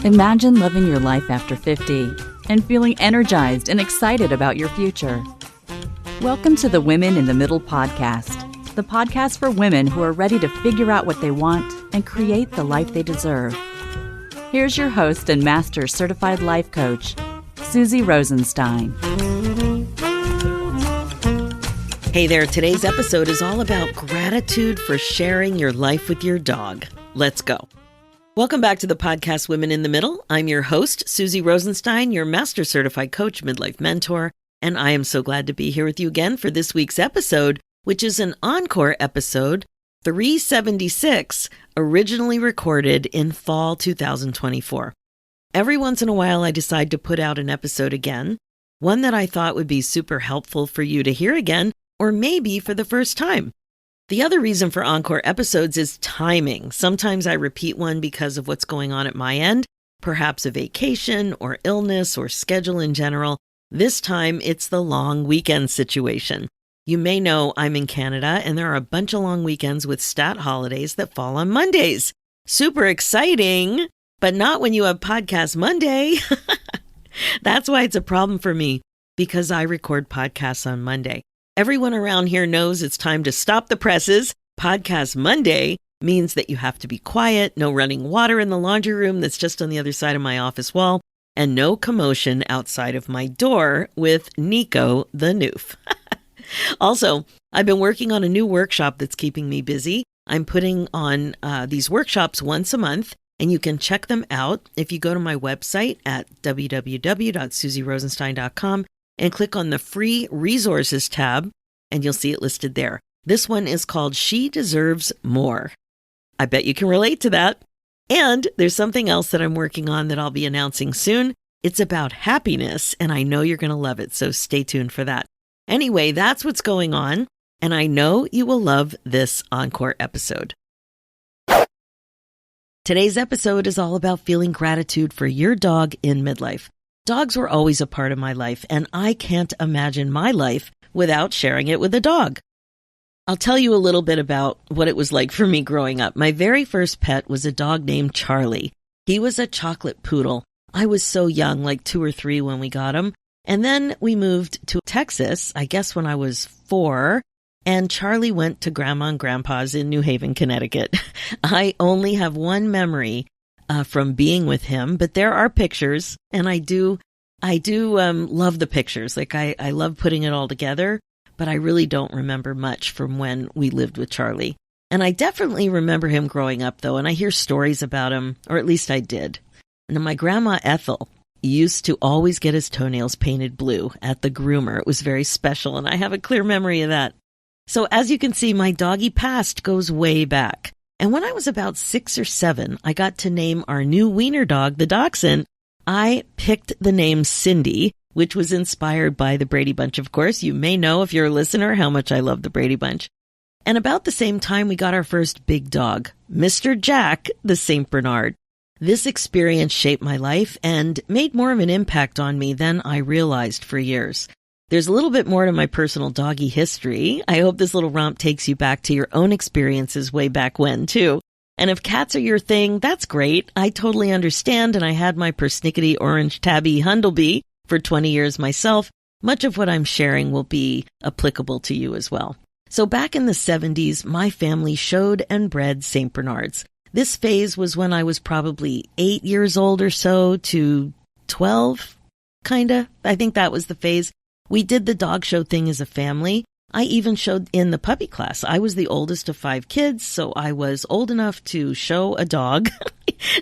Imagine living your life after 50 and feeling energized and excited about your future. Welcome to the Women in the Middle podcast, the podcast for women who are ready to figure out what they want and create the life they deserve. Here's your host and master certified life coach, Susie Rosenstein. Hey there, today's episode is all about gratitude for sharing your life with your dog. Let's go. Welcome back to the podcast Women in the Middle. I'm your host, Susie Rosenstein, your master certified coach, midlife mentor, and I am so glad to be here with you again for this week's episode, which is an Encore episode 376, originally recorded in fall 2024. Every once in a while, I decide to put out an episode again, one that I thought would be super helpful for you to hear again, or maybe for the first time. The other reason for Encore episodes is timing. Sometimes I repeat one because of what's going on at my end, perhaps a vacation or illness or schedule in general. This time, it's the long weekend situation. You may know I'm in Canada, and there are a bunch of long weekends with stat holidays that fall on Mondays. Super exciting, but not when you have Podcast Monday. That's why it's a problem for me, because I record podcasts on Monday. Everyone around here knows it's time to stop the presses. Podcast Monday means that you have to be quiet, no running water in the laundry room that's just on the other side of my office wall, and no commotion outside of my door with Nico the Noof. Also, I've been working on a new workshop that's keeping me busy. I'm putting on these workshops once a month, and you can check them out if you go to my website at www.susierosenstein.com and click on the free resources tab, and you'll see it listed there. This one is called She Deserves More. I bet you can relate to that. And there's something else that I'm working on that I'll be announcing soon. It's about happiness, and I know you're going to love it, so stay tuned for that. Anyway, that's what's going on, and I know you will love this Encore episode. Today's episode is all about feeling gratitude for your dog in midlife. Dogs were always a part of my life, and I can't imagine my life without sharing it with a dog. I'll tell you a little bit about what it was like for me growing up. My very first pet was a dog named Charlie. He was a chocolate poodle. I was so young, like 2 or 3 when we got him. And then we moved to Texas, I guess when I was 4, and Charlie went to Grandma and Grandpa's in New Haven, Connecticut. I only have one memory from being with him, but there are pictures, and I do love the pictures. Like I love putting it all together, but I really don't remember much from when we lived with Charlie. And I definitely remember him growing up though, and I hear stories about him, or at least I did. And my grandma Ethel used to always get his toenails painted blue at the groomer. It was very special, and I have a clear memory of that. So as you can see, my doggy past goes way back. And when I was about 6 or 7, I got to name our new wiener dog, the dachshund. I picked the name Cindy, which was inspired by the Brady Bunch, of course. You may know, if you're a listener, how much I love the Brady Bunch. And about the same time, we got our first big dog, Mr. Jack, the St. Bernard. This experience shaped my life and made more of an impact on me than I realized for years. There's a little bit more to my personal doggy history. I hope this little romp takes you back to your own experiences way back when, too. And if cats are your thing, that's great. I totally understand, and I had my persnickety orange tabby Hundleby for 20 years myself. Much of what I'm sharing will be applicable to you as well. So back in the 70s, my family showed and bred St. Bernards. This phase was when I was probably 8 years old or so to 12, kinda. I think that was the phase. We did the dog show thing as a family. I even showed in the puppy class. I was the oldest of 5 kids, so I was old enough to show a dog.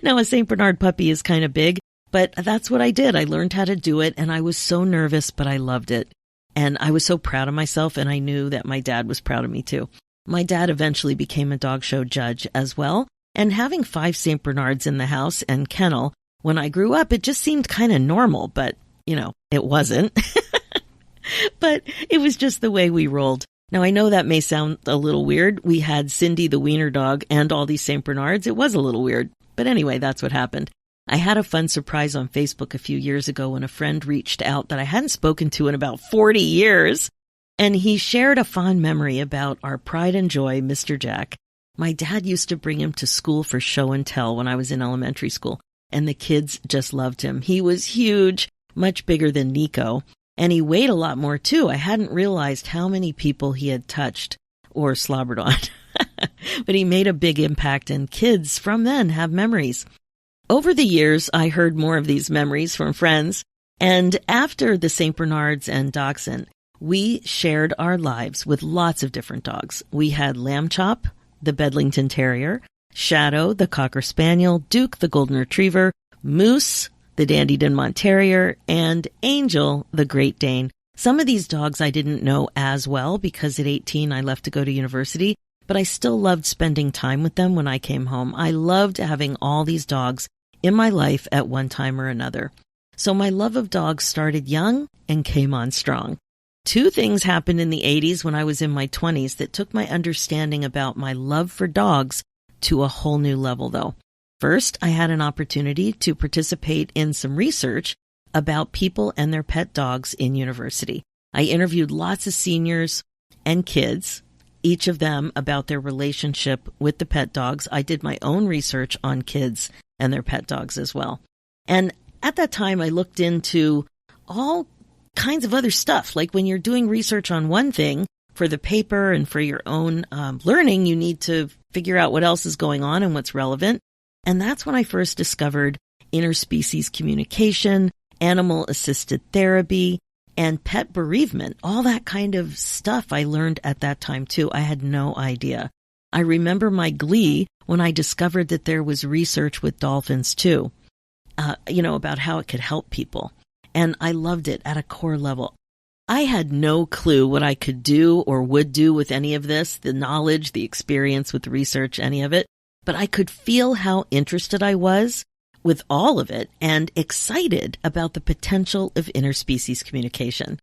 Now, a St. Bernard puppy is kind of big, but that's what I did. I learned how to do it, and I was so nervous, but I loved it. And I was so proud of myself, and I knew that my dad was proud of me too. My dad eventually became a dog show judge as well, and having 5 St. Bernards in the house and kennel, when I grew up, it just seemed kind of normal, but, it wasn't. But it was just the way we rolled. Now, I know that may sound a little weird. We had Cindy the wiener dog and all these St. Bernards. It was a little weird. But anyway, that's what happened. I had a fun surprise on Facebook a few years ago when a friend reached out that I hadn't spoken to in about 40 years. And he shared a fond memory about our pride and joy, Mr. Jack. My dad used to bring him to school for show and tell when I was in elementary school, and the kids just loved him. He was huge, much bigger than Nico, and he weighed a lot more too. I hadn't realized how many people he had touched or slobbered on. But he made a big impact, and kids from then have memories. Over the years, I heard more of these memories from friends, and after the St. Bernards and Dachshund, we shared our lives with lots of different dogs. We had Lamb Chop, the Bedlington Terrier, Shadow, the Cocker Spaniel, Duke, the Golden Retriever, Moose, the Dandy Dinmont Terrier, and Angel, the Great Dane. Some of these dogs I didn't know as well because at 18 I left to go to university, but I still loved spending time with them when I came home. I loved having all these dogs in my life at one time or another. So my love of dogs started young and came on strong. Two things happened in the 80s when I was in my 20s that took my understanding about my love for dogs to a whole new level, though. First, I had an opportunity to participate in some research about people and their pet dogs in university. I interviewed lots of seniors and kids, each of them about their relationship with the pet dogs. I did my own research on kids and their pet dogs as well. And at that time, I looked into all kinds of other stuff. Like when you're doing research on one thing for the paper and for your own learning, you need to figure out what else is going on and what's relevant. And that's when I first discovered interspecies communication, animal-assisted therapy, and pet bereavement. All that kind of stuff I learned at that time, too. I had no idea. I remember my glee when I discovered that there was research with dolphins, too, about how it could help people. And I loved it at a core level. I had no clue what I could do or would do with any of this, the knowledge, the experience with research, any of it. But I could feel how interested I was with all of it and excited about the potential of interspecies communication.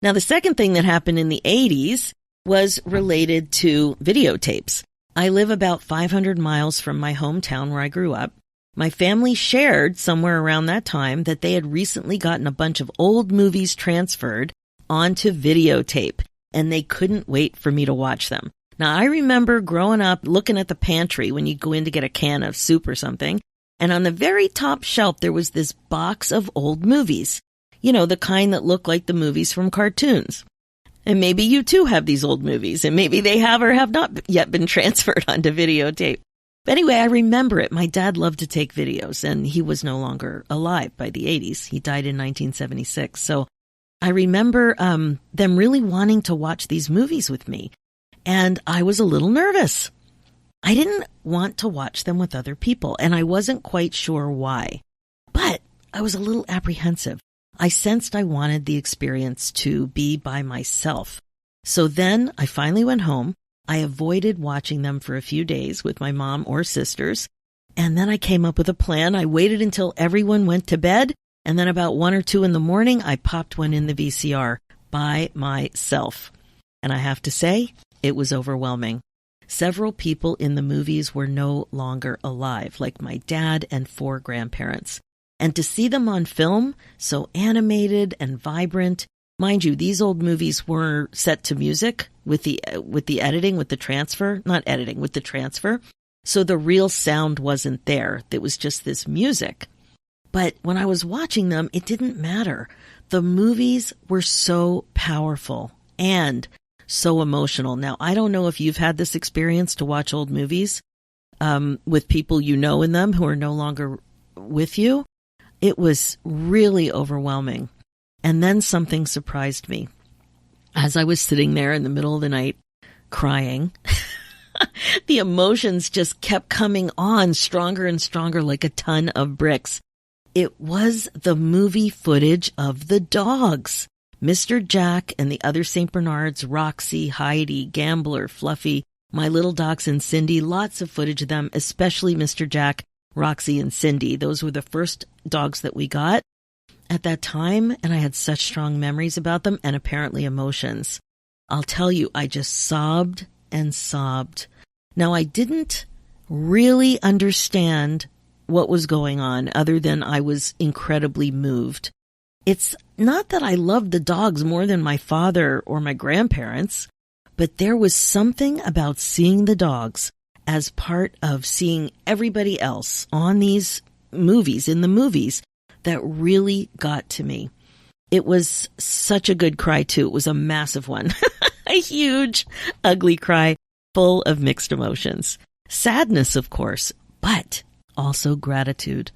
Now, the second thing that happened in the 80s was related to videotapes. I live about 500 miles from my hometown where I grew up. My family shared somewhere around that time that they had recently gotten a bunch of old movies transferred onto videotape, and they couldn't wait for me to watch them. Now, I remember growing up looking at the pantry when you go in to get a can of soup or something, and on the very top shelf there was this box of old movies, the kind that look like the movies from cartoons. And maybe you too have these old movies, and maybe they have or have not yet been transferred onto videotape. But anyway, I remember it. My dad loved to take videos, and he was no longer alive by the 80s. He died in 1976. So I remember them really wanting to watch these movies with me, and I was a little nervous. I didn't want to watch them with other people, and I wasn't quite sure why. But I was a little apprehensive. I sensed I wanted the experience to be by myself. So then I finally went home. I avoided watching them for a few days with my mom or sisters, and then I came up with a plan. I waited until everyone went to bed, and then about 1 or 2 in the morning, I popped one in the VCR by myself. And I have to say, it was overwhelming. Several people in the movies were no longer alive, like my dad and 4 grandparents. And to see them on film, so animated and vibrant. Mind you, these old movies were set to music with the editing, with the transfer, with the transfer. So the real sound wasn't there. It was just this music. But when I was watching them, it didn't matter. The movies were so powerful and so emotional. Now, I don't know if you've had this experience to watch old movies with people you know in them who are no longer with you. It was really overwhelming. And then something surprised me. As I was sitting there in the middle of the night crying, the emotions just kept coming on stronger and stronger like a ton of bricks. It was the movie footage of the dogs. Mr. Jack and the other St. Bernards, Roxy, Heidi, Gambler, Fluffy, my little dachshund Cindy, lots of footage of them, especially Mr. Jack, Roxy, and Cindy. Those were the first dogs that we got at that time, and I had such strong memories about them and apparently emotions. I'll tell you, I just sobbed and sobbed. Now, I didn't really understand what was going on other than I was incredibly moved. It's not that I loved the dogs more than my father or my grandparents, but there was something about seeing the dogs as part of seeing everybody else on these movies, in the movies, that really got to me. It was such a good cry, too. It was a massive one. A huge, ugly cry full of mixed emotions. Sadness, of course, but also gratitude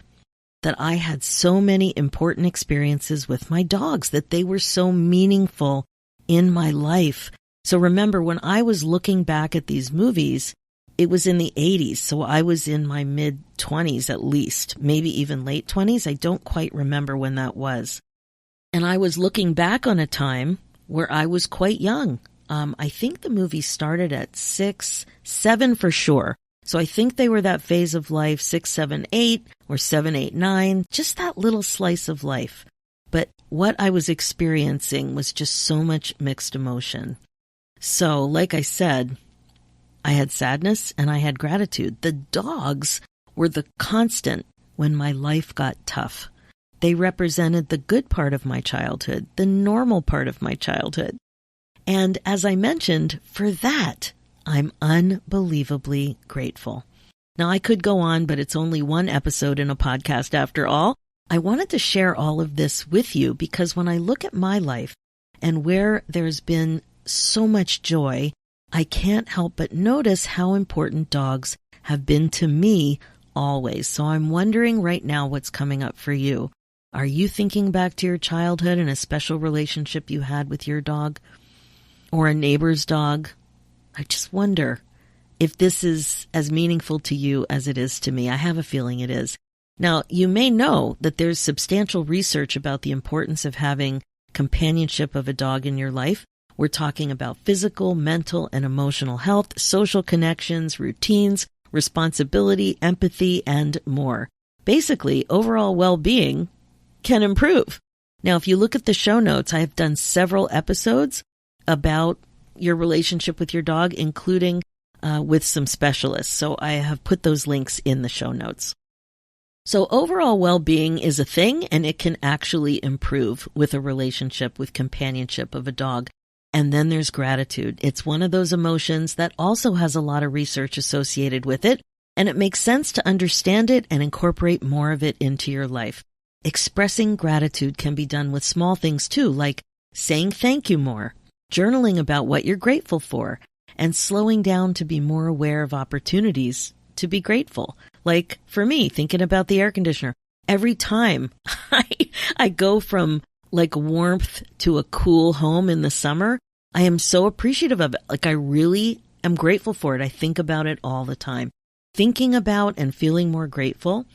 that I had so many important experiences with my dogs, that they were so meaningful in my life. So remember, when I was looking back at these movies, it was in the 80s, so I was in my mid-20s at least, maybe even late 20s. I don't quite remember when that was. And I was looking back on a time where I was quite young. I think the movie started at 6, 7 for sure. So I think they were that phase of life, 6, 7, 8, or 7, 8, 9, just that little slice of life. But what I was experiencing was just so much mixed emotion. So, like I said, I had sadness and I had gratitude. The dogs were the constant when my life got tough. They represented the good part of my childhood, the normal part of my childhood. And as I mentioned, for that, I'm unbelievably grateful. Now, I could go on, but it's only one episode in a podcast after all. I wanted to share all of this with you because when I look at my life and where there's been so much joy, I can't help but notice how important dogs have been to me always. So I'm wondering right now what's coming up for you. Are you thinking back to your childhood and a special relationship you had with your dog or a neighbor's dog? I just wonder if this is as meaningful to you as it is to me. I have a feeling it is. Now, you may know that there's substantial research about the importance of having companionship of a dog in your life. We're talking about physical, mental, and emotional health, social connections, routines, responsibility, empathy, and more. Basically, overall well-being can improve. Now, if you look at the show notes, I have done several episodes about your relationship with your dog, including with some specialists. So I have put those links in the show notes. So overall well-being is a thing, and it can actually improve with a relationship, with companionship of a dog. And then there's gratitude. It's one of those emotions that also has a lot of research associated with it, and it makes sense to understand it and incorporate more of it into your life. Expressing gratitude can be done with small things too, like saying thank you more, journaling about what you're grateful for, and slowing down to be more aware of opportunities to be grateful. Like for me, thinking about the air conditioner. Every time I go from like warmth to a cool home in the summer, I am so appreciative of it. Like I really am grateful for it. I think about it all the time. Thinking about and feeling more grateful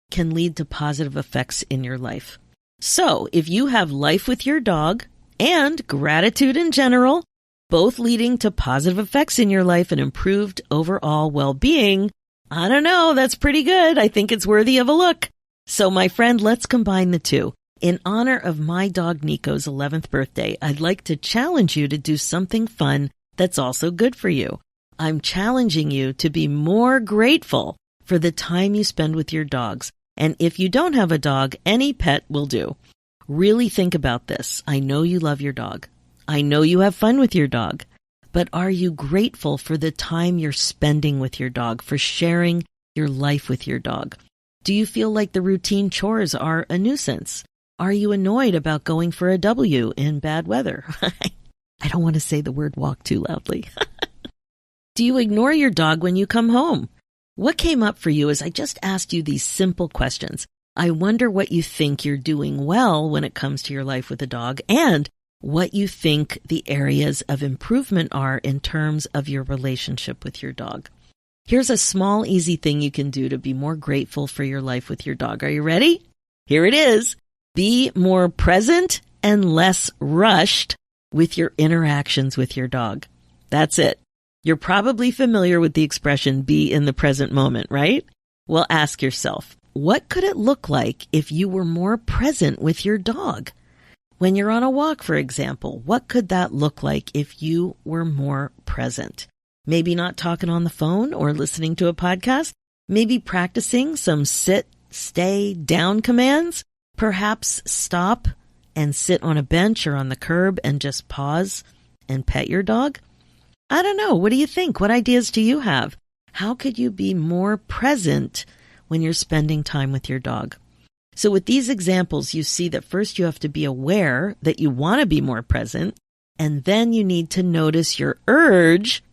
can lead to positive effects in your life. So if you have life with your dog and gratitude in general, both leading to positive effects in your life and improved overall well-being, I don't know, that's pretty good. I think it's worthy of a look. So my friend, let's combine the two. In honor of my dog Nico's 11th birthday, I'd like to challenge you to do something fun that's also good for you. I'm challenging you to be more grateful for the time you spend with your dogs. And if you don't have a dog, any pet will do. Really think about this. I know you love your dog. I know you have fun with your dog. But are you grateful for the time you're spending with your dog, for sharing your life with your dog? Do you feel like the routine chores are a nuisance? Are you annoyed about going for a W in bad weather? I don't want to say the word walk too loudly. Do you ignore your dog when you come home? What came up for you is I just asked you these simple questions. I wonder what you think you're doing well when it comes to your life with a dog and what you think the areas of improvement are in terms of your relationship with your dog. Here's a small, easy thing you can do to be more grateful for your life with your dog. Are you ready? Here it is. Be more present and less rushed with your interactions with your dog. That's it. You're probably familiar with the expression, be in the present moment, right? Well, ask yourself, what could it look like if you were more present with your dog? When you're on a walk, for example, what could that look like if you were more present? Maybe not talking on the phone or listening to a podcast. Maybe practicing some sit, stay, down commands. Perhaps stop and sit on a bench or on the curb and just pause and pet your dog. I don't know. What do you think? What ideas do you have? How could you be more present when you're spending time with your dog? So with these examples, you see that first you have to be aware that you want to be more present, and then you need to notice your urge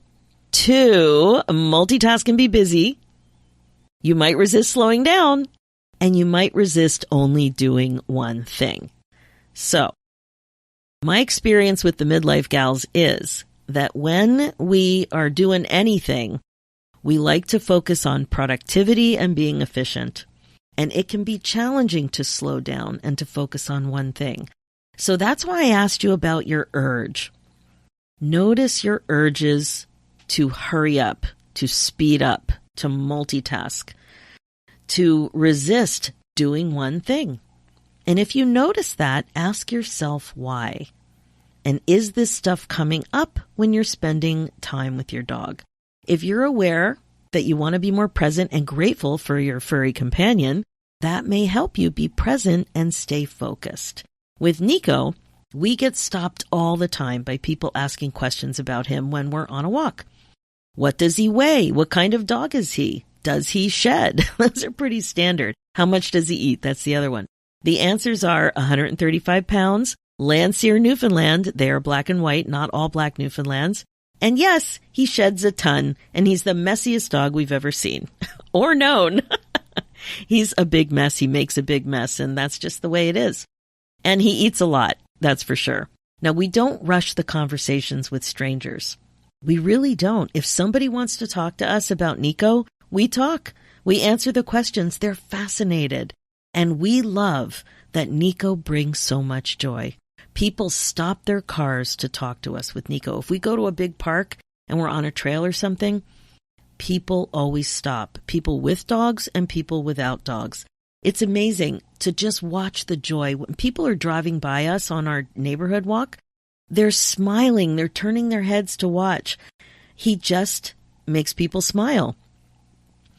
to multitask and be busy. You might resist slowing down, and you might resist only doing one thing. So, my experience with the Midlife gals is that when we are doing anything, we like to focus on productivity and being efficient. And it can be challenging to slow down and to focus on one thing. So that's why I asked you about your urge. Notice your urges to hurry up, to speed up, to multitask, to resist doing one thing. And if you notice that, ask yourself why. And is this stuff coming up when you're spending time with your dog? If you're aware that you want to be more present and grateful for your furry companion, that may help you be present and stay focused. With Nico, we get stopped all the time by people asking questions about him when we're on a walk. What does he weigh? What kind of dog is he? Does he shed? Those are pretty standard. How much does he eat? That's the other one. The answers are 135 pounds, Landseer Newfoundland. They are black and white, not all black Newfoundlands. And yes, he sheds a ton, and he's the messiest dog we've ever seen or known. He's a big mess. He makes a big mess, and that's just the way it is. And he eats a lot, that's for sure. Now, we don't rush the conversations with strangers. We really don't. If somebody wants to talk to us about Nico, we talk. We answer the questions. They're fascinated. And we love that Nico brings so much joy. People stop their cars to talk to us with Nico. If we go to a big park and we're on a trail or something, people always stop. People with dogs and people without dogs. It's amazing to just watch the joy. When people are driving by us on our neighborhood walk, they're smiling. They're turning their heads to watch. He just makes people smile.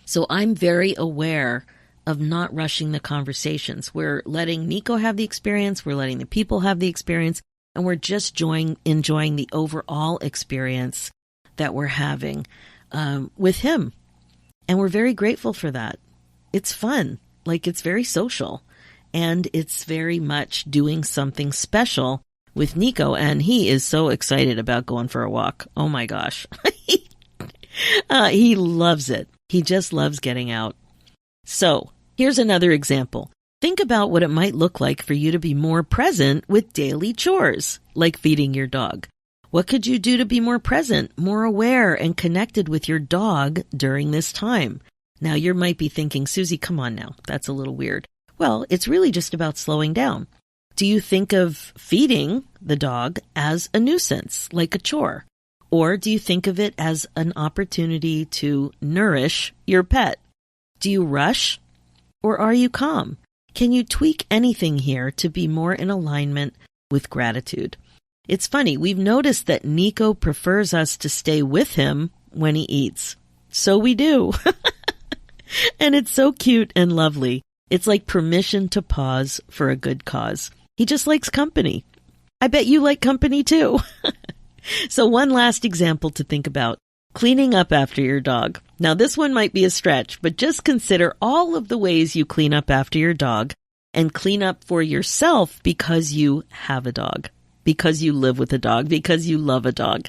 So I'm very aware of not rushing the conversations. We're letting Nico have the experience, we're letting the people have the experience, and we're just enjoying the overall experience that we're having with him. And we're very grateful for that. It's fun. Like, it's very social. And it's very much doing something special with Nico. And he is so excited about going for a walk. Oh my gosh. He loves it. He just loves getting out. So, here's another example. Think about what it might look like for you to be more present with daily chores, like feeding your dog. What could you do to be more present, more aware, and connected with your dog during this time? Now, you might be thinking, Susie, come on now. That's a little weird. Well, it's really just about slowing down. Do you think of feeding the dog as a nuisance, like a chore? Or do you think of it as an opportunity to nourish your pet? Do you rush or are you calm? Can you tweak anything here to be more in alignment with gratitude? It's funny, we've noticed that Nico prefers us to stay with him when he eats. So we do. And it's so cute and lovely. It's like permission to pause for a good cause. He just likes company. I bet you like company too. So one last example to think about. Cleaning up after your dog. Now this one might be a stretch, but just consider all of the ways you clean up after your dog and clean up for yourself because you have a dog, because you live with a dog, because you love a dog.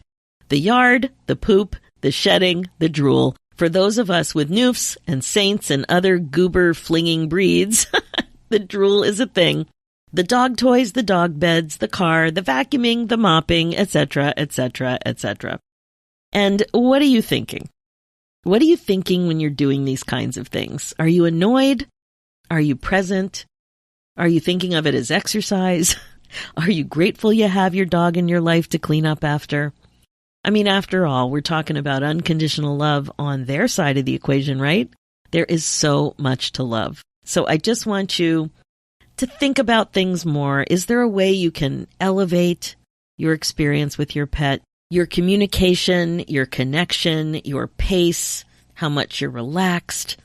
The yard, the poop, the shedding, the drool. For those of us with Newfs and Saints and other goober flinging breeds, the drool is a thing. The dog toys, the dog beds, the car, the vacuuming, the mopping, etc., etc., etc. And what are you thinking? What are you thinking when you're doing these kinds of things? Are you annoyed? Are you present? Are you thinking of it as exercise? Are you grateful you have your dog in your life to clean up after? I mean, after all, we're talking about unconditional love on their side of the equation, right? There is so much to love. So I just want you to think about things more. Is there a way you can elevate your experience with your pet? Your communication, your connection, your pace, how much you're relaxed,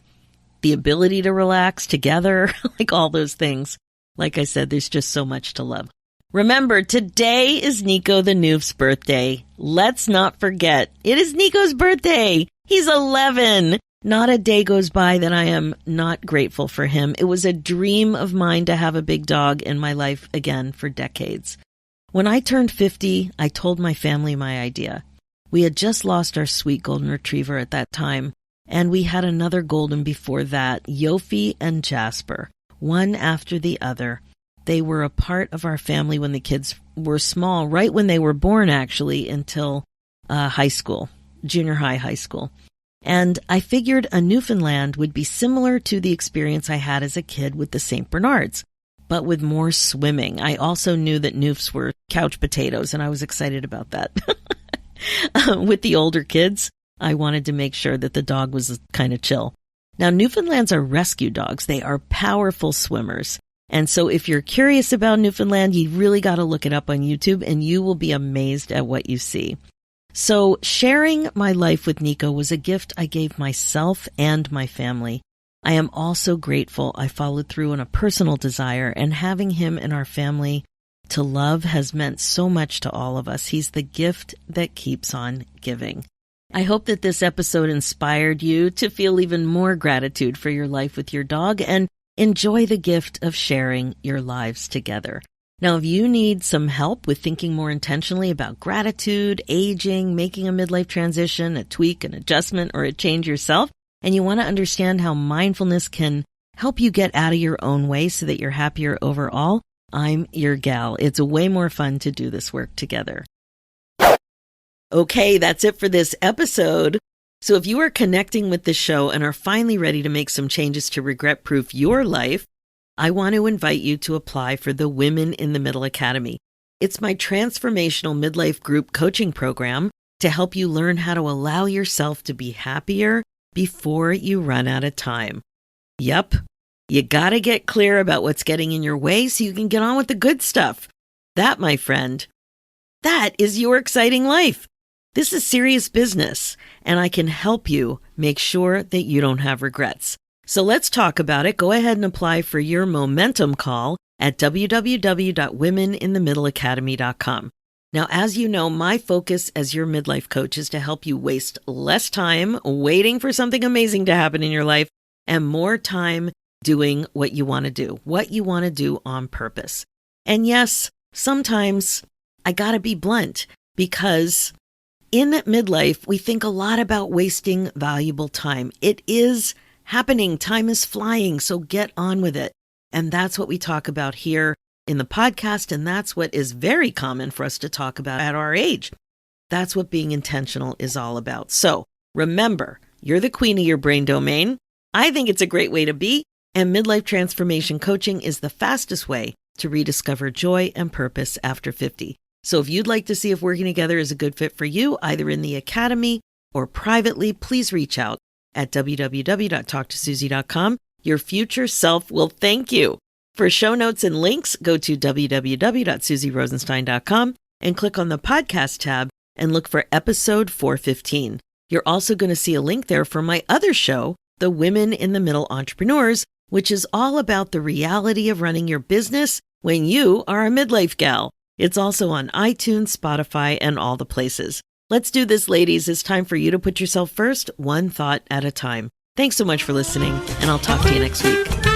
the ability to relax together, like all those things. Like I said, there's just so much to love. Remember, today is Nico the Noof's birthday. Let's not forget, it is Nico's birthday. He's 11. Not a day goes by that I am not grateful for him. It was a dream of mine to have a big dog in my life again for decades. When I turned 50, I told my family my idea. We had just lost our sweet golden retriever at that time, and we had another golden before that, Yofi and Jasper, one after the other. They were a part of our family when the kids were small, right when they were born, actually, until high school, junior high school. And I figured a Newfoundland would be similar to the experience I had as a kid with the St. Bernards, but with more swimming. I also knew that Newfs were couch potatoes, and I was excited about that. With the older kids, I wanted to make sure that the dog was kind of chill. Now, Newfoundlands are rescue dogs. They are powerful swimmers. And so if you're curious about Newfoundland, you really got to look it up on YouTube, and you will be amazed at what you see. So sharing my life with Nico was a gift I gave myself and my family. I am also grateful I followed through on a personal desire, and having him in our family to love has meant so much to all of us. He's the gift that keeps on giving. I hope that this episode inspired you to feel even more gratitude for your life with your dog and enjoy the gift of sharing your lives together. Now, if you need some help with thinking more intentionally about gratitude, aging, making a midlife transition, a tweak, an adjustment, or a change yourself, and you want to understand how mindfulness can help you get out of your own way so that you're happier overall, I'm your gal. It's way more fun to do this work together. Okay, that's it for this episode. So if you are connecting with the show and are finally ready to make some changes to regret-proof your life, I want to invite you to apply for the Women in the Middle Academy. It's my transformational midlife group coaching program to help you learn how to allow yourself to be happier before you run out of time. Yep, you got to get clear about what's getting in your way so you can get on with the good stuff. That, my friend, that is your exciting life. This is serious business, and I can help you make sure that you don't have regrets. So let's talk about it. Go ahead and apply for your momentum call at www.womeninthemiddleacademy.com. Now, as you know, my focus as your midlife coach is to help you waste less time waiting for something amazing to happen in your life and more time doing what you want to do on purpose. And yes, sometimes I got to be blunt, because in midlife, we think a lot about wasting valuable time. It is happening. Time is flying, so get on with it. And that's what we talk about here in the podcast, and that's what is very common for us to talk about at our age. That's what being intentional is all about. So remember, you're the queen of your brain domain. I think it's a great way to be, and midlife transformation coaching is the fastest way to rediscover joy and purpose after 50. So if you'd like to see if working together is a good fit for you, either in the academy or privately, please reach out at www.talktosusie.com. Your future self will thank you. For show notes and links, go to www.susierosenstein.com and click on the podcast tab and look for episode 415. You're also going to see a link there for my other show, The Women in the Middle Entrepreneurs, which is all about the reality of running your business when you are a midlife gal. It's also on iTunes, Spotify, and all the places. Let's do this, ladies. It's time for you to put yourself first, one thought at a time. Thanks so much for listening, and I'll talk to you next week.